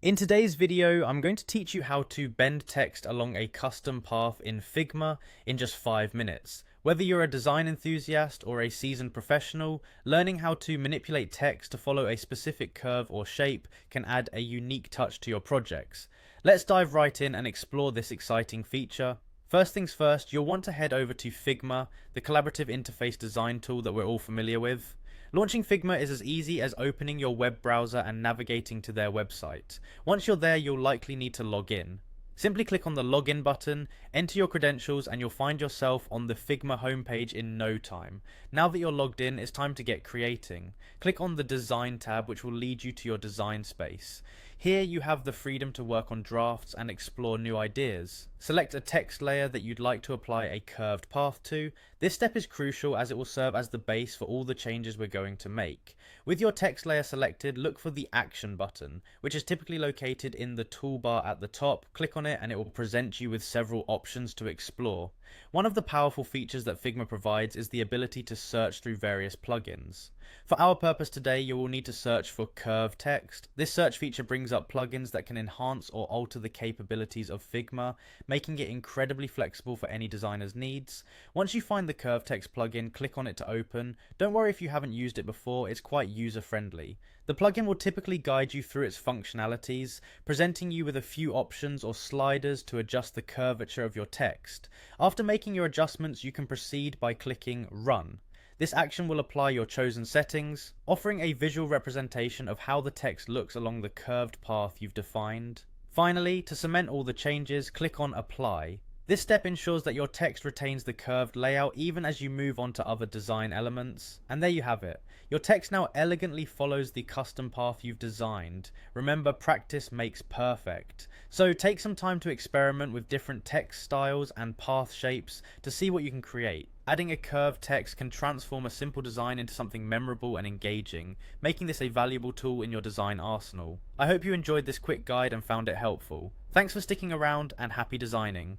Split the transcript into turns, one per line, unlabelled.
In today's video, I'm going to teach you how to bend text along a custom path in Figma in just 5 minutes. Whether you're a design enthusiast or a seasoned professional, learning how to manipulate text to follow a specific curve or shape can add a unique touch to your projects. Let's dive right in and explore this exciting feature. First things first, you'll want to head over to Figma, the collaborative interface design tool that we're all familiar with. Launching Figma is as easy as opening your web browser and navigating to their website. Once you're there, you'll likely need to log in. Simply click on the login button, enter your credentials, and you'll find yourself on the Figma homepage in no time. Now that you're logged in, it's time to get creating. Click on the Design tab, which will lead you to your design space. Here you have the freedom to work on drafts and explore new ideas. Select a text layer that you'd like to apply a curved path to. This step is crucial as it will serve as the base for all the changes we're going to make. With your text layer selected, look for the Action button, which is typically located in the toolbar at the top. Click on it and it will present you with several options to explore. One of the powerful features that Figma provides is the ability to search through various plugins. For our purpose today, you will need to search for curved text. This search feature brings up plugins that can enhance or alter the capabilities of Figma, making it incredibly flexible for any designer's needs. Once you find the curved text plugin, click on it to open. Don't worry if you haven't used it before, it's quite user-friendly. The plugin will typically guide you through its functionalities, presenting you with a few options or sliders to adjust the curvature of your text. After making your adjustments, you can proceed by clicking Run. This action will apply your chosen settings, offering a visual representation of how the text looks along the curved path you've defined. Finally, to cement all the changes, click on Apply. This step ensures that your text retains the curved layout even as you move on to other design elements. And there you have it. Your text now elegantly follows the custom path you've designed. Remember, practice makes perfect. So take some time to experiment with different text styles and path shapes to see what you can create. Adding a curved text can transform a simple design into something memorable and engaging, making this a valuable tool in your design arsenal. I hope you enjoyed this quick guide and found it helpful. Thanks for sticking around and happy designing.